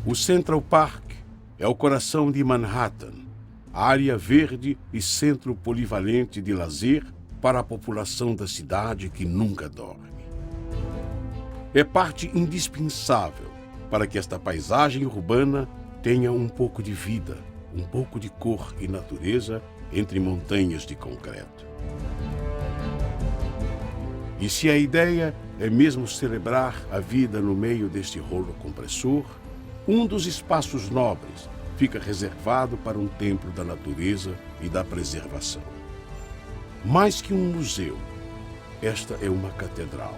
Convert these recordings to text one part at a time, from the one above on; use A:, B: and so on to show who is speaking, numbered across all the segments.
A: O Central Park é o coração de Manhattan, área verde e centro polivalente de lazer para a população da cidade que nunca dorme. É parte indispensável para que esta paisagem urbana tenha um pouco de vida, um pouco de cor e natureza entre montanhas de concreto. E se a ideia é mesmo celebrar a vida no meio deste rolo compressor, um dos espaços nobres fica reservado para um templo da natureza e da preservação. Mais que um museu, esta é uma catedral,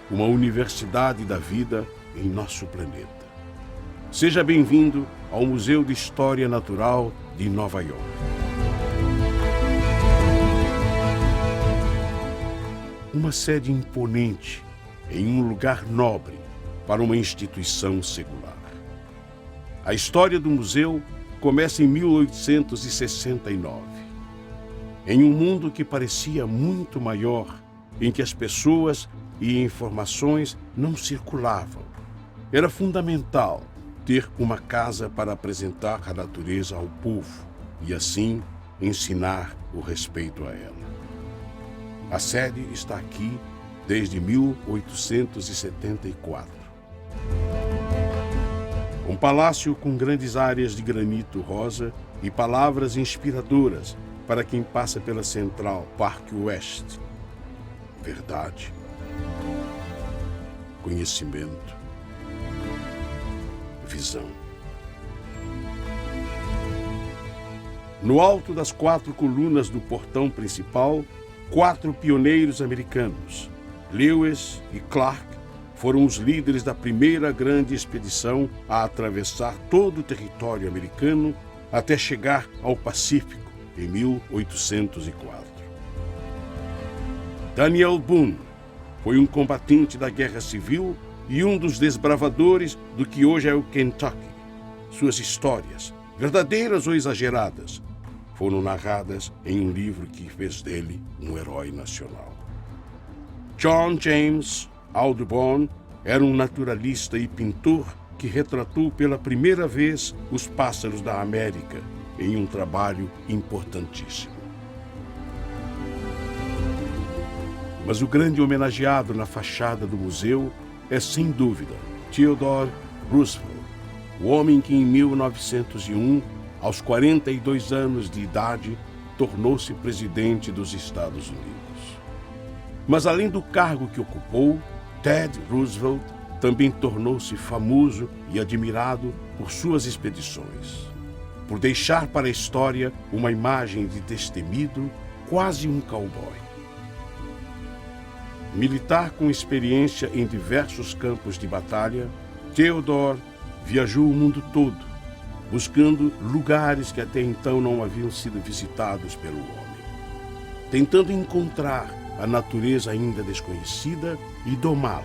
A: uma universidade da vida em nosso planeta. Seja bem-vindo ao Museu de História Natural de Nova York. Uma sede imponente em um lugar nobre para uma instituição secular. A história do museu começa em 1869, em um mundo que parecia muito maior, em que as pessoas e informações não circulavam. Era fundamental ter uma casa para apresentar a natureza ao povo e, assim, ensinar o respeito a ela. A sede está aqui desde 1874. Um palácio com grandes áreas de granito rosa e palavras inspiradoras para quem passa pela Central Park West. Verdade, conhecimento, visão. No alto das 4 colunas do portão principal, 4 pioneiros americanos, Lewis e Clark, foram os líderes da primeira grande expedição a atravessar todo o território americano até chegar ao Pacífico em 1804. Daniel Boone foi um combatente da Guerra Civil e um dos desbravadores do que hoje é o Kentucky. Suas histórias, verdadeiras ou exageradas, foram narradas em um livro que fez dele um herói nacional. John James Audubon era um naturalista e pintor que retratou pela primeira vez os pássaros da América em um trabalho importantíssimo. Mas o grande homenageado na fachada do museu é, sem dúvida, Theodore Roosevelt, o homem que em 1901, aos 42 anos de idade, tornou-se presidente dos Estados Unidos. Mas além do cargo que ocupou, Ted Roosevelt também tornou-se famoso e admirado por suas expedições, por deixar para a história uma imagem de destemido, quase um cowboy. Militar com experiência em diversos campos de batalha, Theodore viajou o mundo todo, buscando lugares que até então não haviam sido visitados pelo homem, tentando encontrar a natureza ainda desconhecida e domá-la.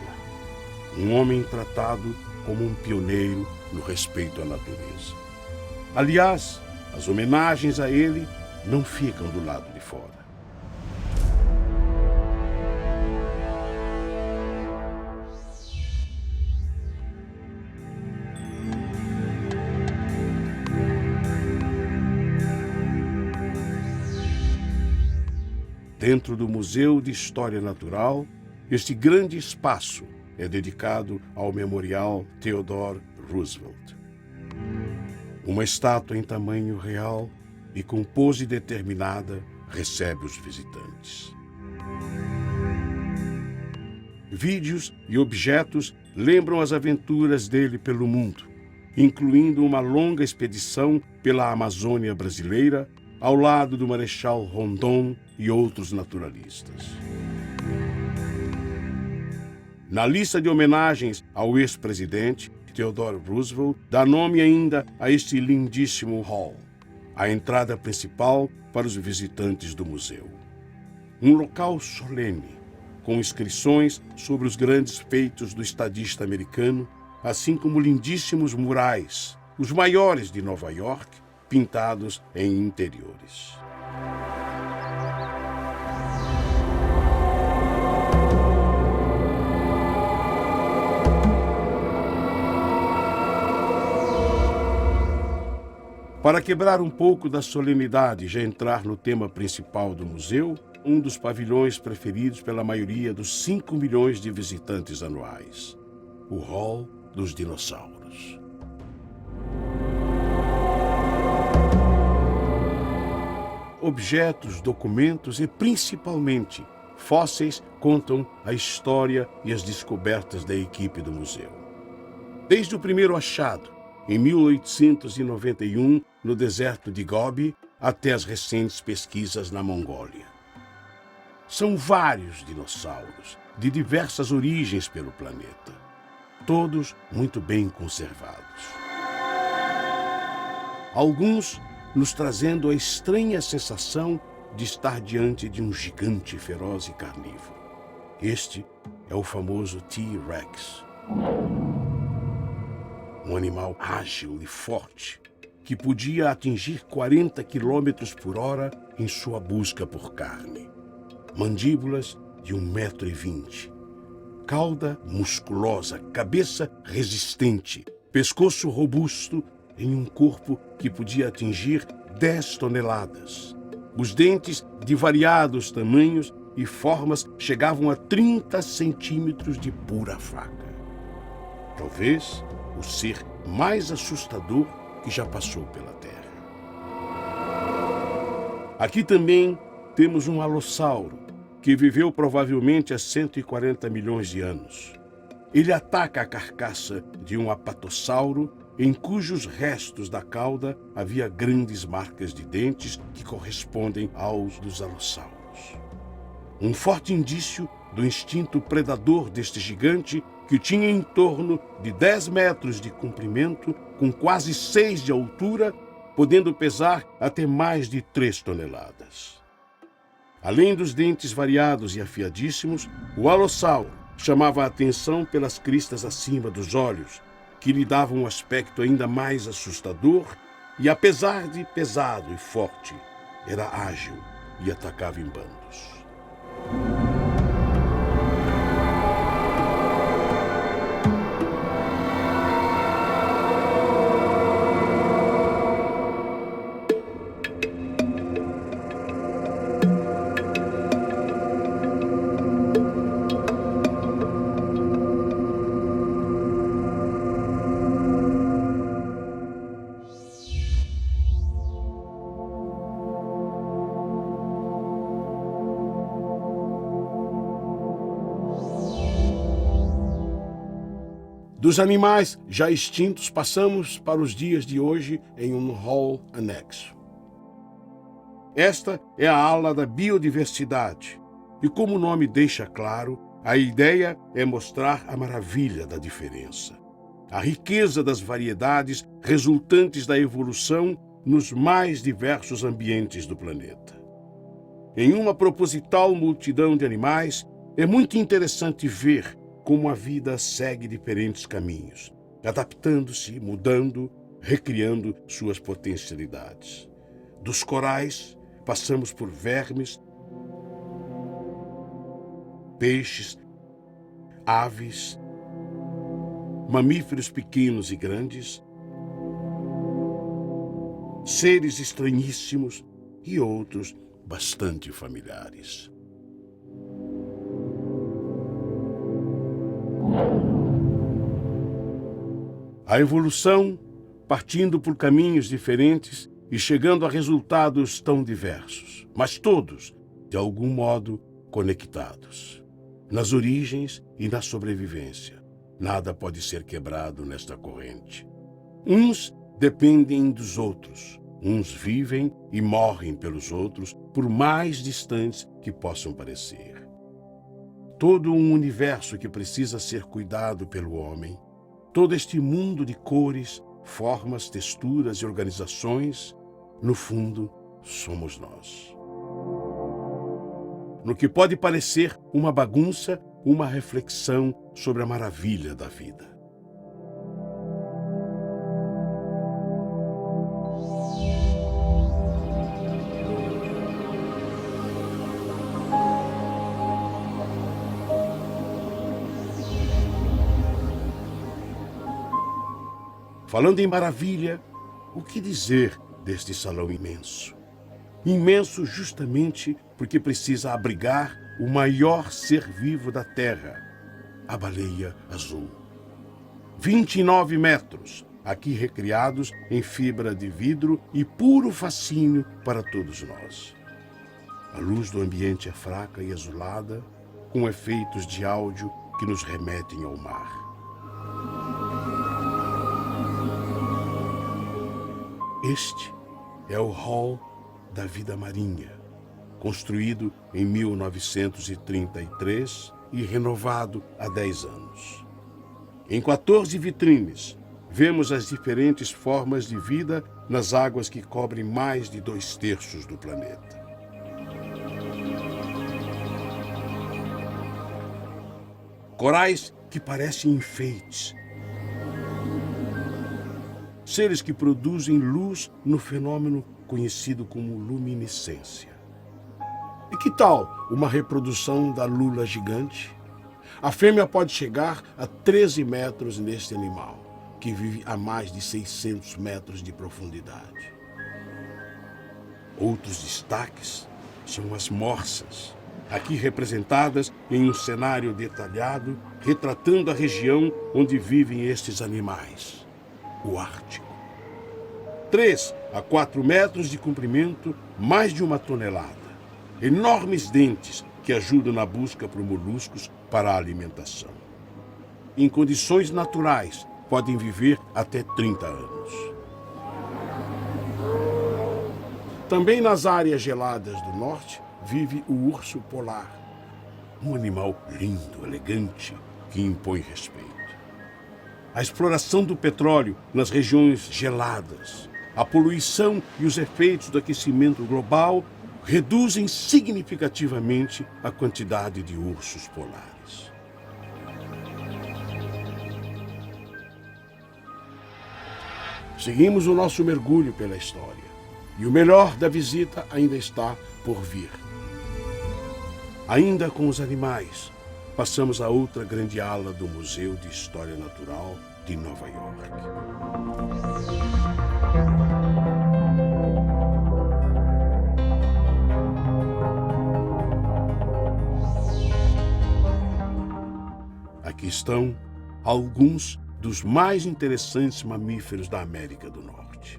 A: Um homem tratado como um pioneiro no respeito à natureza. Aliás, as homenagens a ele não ficam do lado de fora. Dentro do Museu de História Natural, este grande espaço é dedicado ao Memorial Theodore Roosevelt. Uma estátua em tamanho real e com pose determinada recebe os visitantes. Vídeos e objetos lembram as aventuras dele pelo mundo, incluindo uma longa expedição pela Amazônia brasileira, ao lado do Marechal Rondon e outros naturalistas. Na lista de homenagens ao ex-presidente, Theodore Roosevelt dá nome ainda a este lindíssimo hall, a entrada principal para os visitantes do museu. Um local solene, com inscrições sobre os grandes feitos do estadista americano, assim como lindíssimos murais, os maiores de Nova York, pintados em interiores. Para quebrar um pouco da solenidade e já entrar no tema principal do museu, um dos pavilhões preferidos pela maioria dos 5 milhões de visitantes anuais, o Hall dos Dinossauros. Objetos, documentos e, principalmente, fósseis contam a história e as descobertas da equipe do museu. Desde o primeiro achado, em 1891, no deserto de Gobi, até as recentes pesquisas na Mongólia. São vários dinossauros, de diversas origens pelo planeta, todos muito bem conservados. Alguns nos trazendo a estranha sensação de estar diante de um gigante feroz e carnívoro. Este é o famoso T-Rex. Um animal ágil e forte, que podia atingir 40 km por hora em sua busca por carne. Mandíbulas de 1,20 m. Cauda musculosa, cabeça resistente, pescoço robusto em um corpo que podia atingir 10 toneladas. Os dentes, de variados tamanhos e formas, chegavam a 30 centímetros de pura faca. Talvez o ser mais assustador que já passou pela Terra. Aqui também temos um alossauro, que viveu provavelmente há 140 milhões de anos. Ele ataca a carcaça de um apatossauro, em cujos restos da cauda havia grandes marcas de dentes que correspondem aos dos alossauros. Um forte indício do instinto predador deste gigante, que tinha em torno de 10 metros de comprimento, com quase 6 de altura, podendo pesar até mais de 3 toneladas. Além dos dentes variados e afiadíssimos, o alossauro chamava a atenção pelas cristas acima dos olhos, que lhe davam um aspecto ainda mais assustador, e apesar de pesado e forte, era ágil e atacava em bandos. Dos animais já extintos, passamos para os dias de hoje em um hall anexo. Esta é a ala da biodiversidade, e como o nome deixa claro, a ideia é mostrar a maravilha da diferença, a riqueza das variedades resultantes da evolução nos mais diversos ambientes do planeta. Em uma proposital multidão de animais, é muito interessante ver como a vida segue diferentes caminhos, adaptando-se, mudando, recriando suas potencialidades. Dos corais, passamos por vermes, peixes, aves, mamíferos pequenos e grandes, seres estranhíssimos e outros bastante familiares. A evolução, partindo por caminhos diferentes e chegando a resultados tão diversos, mas todos, de algum modo, conectados. Nas origens e na sobrevivência, nada pode ser quebrado nesta corrente. Uns dependem dos outros, uns vivem e morrem pelos outros, por mais distantes que possam parecer. Todo um universo que precisa ser cuidado pelo homem, todo este mundo de cores, formas, texturas e organizações, no fundo, somos nós. No que pode parecer uma bagunça, uma reflexão sobre a maravilha da vida. Falando em maravilha, o que dizer deste salão imenso. Imenso justamente porque precisa abrigar o maior ser vivo da Terra, a baleia azul. 29 metros, aqui recriados em fibra de vidro e puro fascínio para todos nós. A luz do ambiente é fraca e azulada, com efeitos de áudio que nos remetem ao mar. Este é o Hall da Vida Marinha, construído em 1933 e renovado há 10 anos. Em 14 vitrines, vemos as diferentes formas de vida nas águas que cobrem mais de 2/3 do planeta. Corais que parecem enfeites. Seres que produzem luz no fenômeno conhecido como luminescência. E que tal uma reprodução da lula gigante? A fêmea pode chegar a 13 metros neste animal, que vive a mais de 600 metros de profundidade. Outros destaques são as morsas, aqui representadas em um cenário detalhado, retratando a região onde vivem estes animais, o Ártico. 3 a 4 metros de comprimento, mais de 1 tonelada. Enormes dentes que ajudam na busca por moluscos para a alimentação. Em condições naturais, podem viver até 30 anos. Também nas áreas geladas do norte, vive o urso polar, um animal lindo, elegante, que impõe respeito. A exploração do petróleo nas regiões geladas, a poluição e os efeitos do aquecimento global reduzem significativamente a quantidade de ursos polares. Seguimos o nosso mergulho pela história, e o melhor da visita ainda está por vir. Ainda com os animais, passamos a outra grande ala do Museu de História Natural de Nova York. Aqui estão alguns dos mais interessantes mamíferos da América do Norte.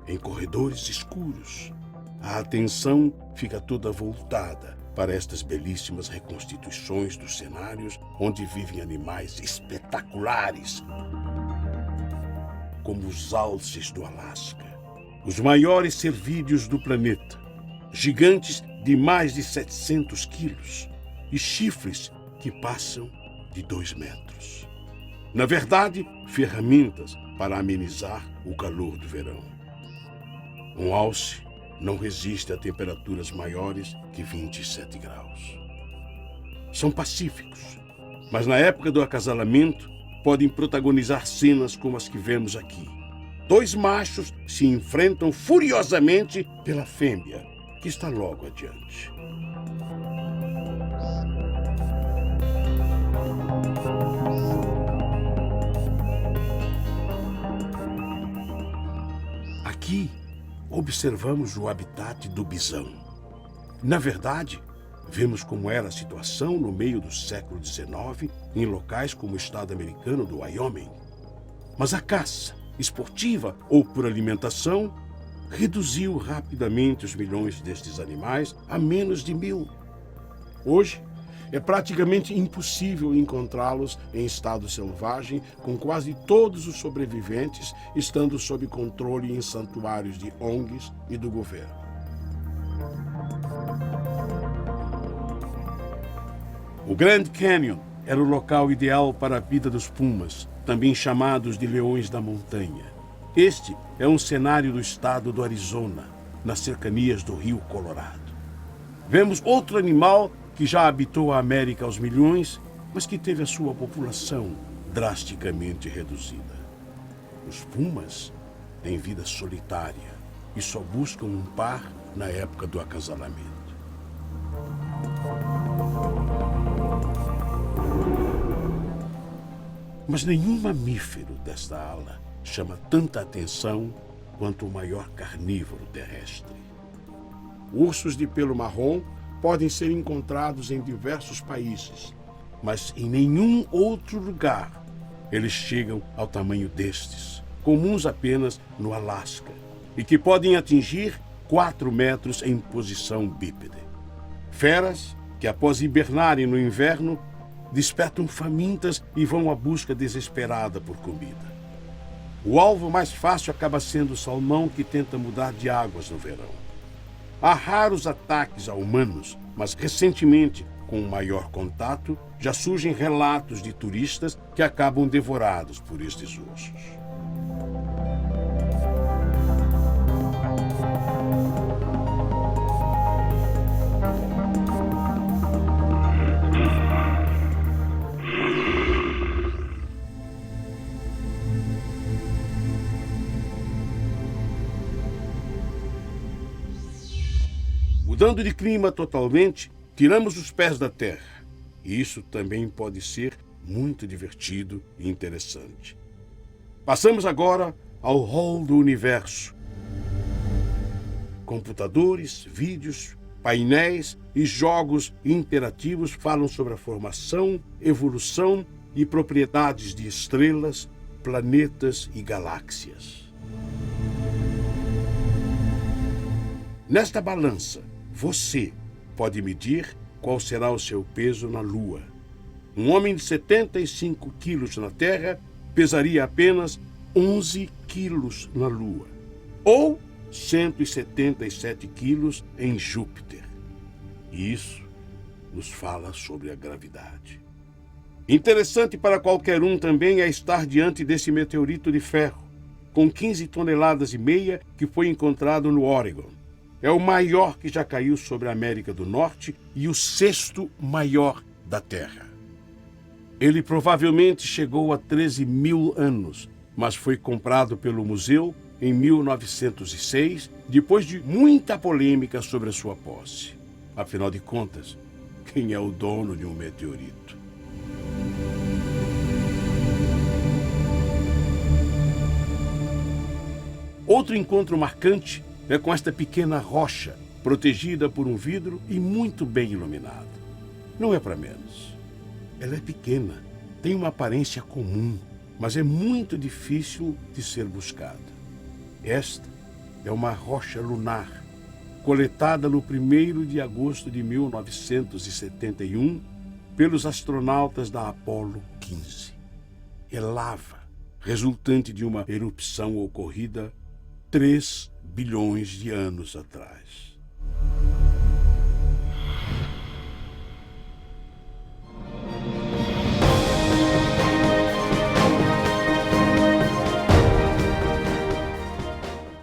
A: Em corredores escuros, a atenção fica toda voltada para estas belíssimas reconstituições dos cenários onde vivem animais espetaculares, como os alces do Alasca, os maiores cervídeos do planeta, gigantes de mais de 700 quilos e chifres que passam de 2 metros. Na verdade, ferramentas para amenizar o calor do verão. Um alce não resiste a temperaturas maiores que 27 graus. São pacíficos, mas na época do acasalamento podem protagonizar cenas como as que vemos aqui. 2 machos se enfrentam furiosamente pela fêmea, que está logo adiante. Aqui observamos o habitat do bisão. Na verdade, vemos como era a situação no meio do século XIX em locais como o estado americano do Wyoming. Mas a caça, esportiva ou por alimentação, reduziu rapidamente os milhões destes animais a menos de 1000. Hoje, é praticamente impossível encontrá-los em estado selvagem, com quase todos os sobreviventes estando sob controle em santuários de ONGs e do governo. O Grand Canyon era o local ideal para a vida dos pumas, também chamados de leões da montanha. Este é um cenário do estado do Arizona, nas cercanias do Rio Colorado. Vemos outro animal que já habitou a América aos milhões, mas que teve a sua população drasticamente reduzida. Os pumas têm vida solitária, e só buscam um par na época do acasalamento. Mas nenhum mamífero desta ala chama tanta atenção quanto o maior carnívoro terrestre. Ursos de pelo marrom podem ser encontrados em diversos países, mas em nenhum outro lugar eles chegam ao tamanho destes, comuns apenas no Alasca, e que podem atingir 4 metros em posição bípede. Feras que, após hibernarem no inverno, despertam famintas e vão à busca desesperada por comida. O alvo mais fácil acaba sendo o salmão, que tenta mudar de águas no verão. Há raros ataques a humanos, mas recentemente, com o maior contato, já surgem relatos de turistas que acabam devorados por estes ossos. Mudando de clima totalmente, tiramos os pés da terra. E isso também pode ser muito divertido e interessante. Passamos agora ao hall do universo. Computadores, vídeos, painéis e jogos interativos falam sobre a formação, evolução e propriedades de estrelas, planetas e galáxias. Nesta balança, você pode medir qual será o seu peso na Lua. Um homem de 75 quilos na Terra pesaria apenas 11 quilos na Lua, ou 177 quilos em Júpiter. E isso nos fala sobre a gravidade. Interessante para qualquer um também é estar diante desse meteorito de ferro, com 15 toneladas e meia, que foi encontrado no Oregon. É o maior que já caiu sobre a América do Norte e o 6º maior da Terra. Ele provavelmente chegou a 13 mil anos, mas foi comprado pelo museu em 1906, depois de muita polêmica sobre a sua posse. Afinal de contas, quem é o dono de um meteorito? Outro encontro marcante é com esta pequena rocha, protegida por um vidro e muito bem iluminada. Não é para menos. Ela é pequena, tem uma aparência comum, mas é muito difícil de ser buscada. Esta é uma rocha lunar, coletada no 1º de agosto de 1971 pelos astronautas da Apollo 15. É lava, resultante de uma erupção ocorrida 3 bilhões de anos atrás.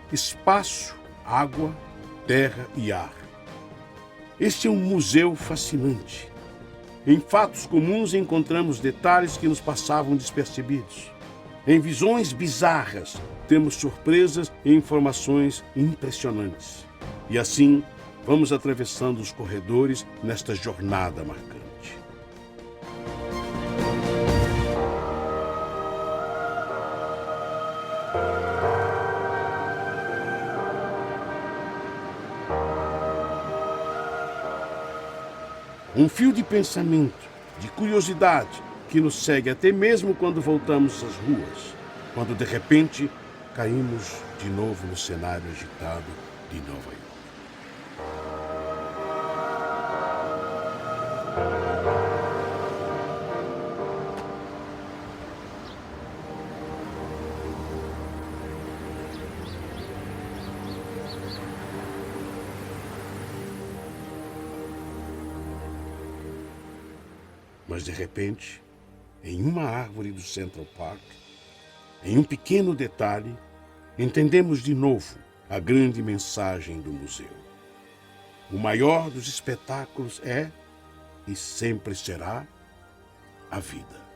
A: Espaço, água, terra e ar. Este é um museu fascinante. Em fatos comuns encontramos detalhes que nos passavam despercebidos. Em visões bizarras, temos surpresas e informações impressionantes. E assim, vamos atravessando os corredores nesta jornada marcante. Um fio de pensamento, de curiosidade, que nos segue até mesmo quando voltamos às ruas, quando de repente caímos de novo no cenário agitado de Nova York. Mas de repente, em uma árvore do Central Park, em um pequeno detalhe, entendemos de novo a grande mensagem do museu. O maior dos espetáculos é, e sempre será, a vida.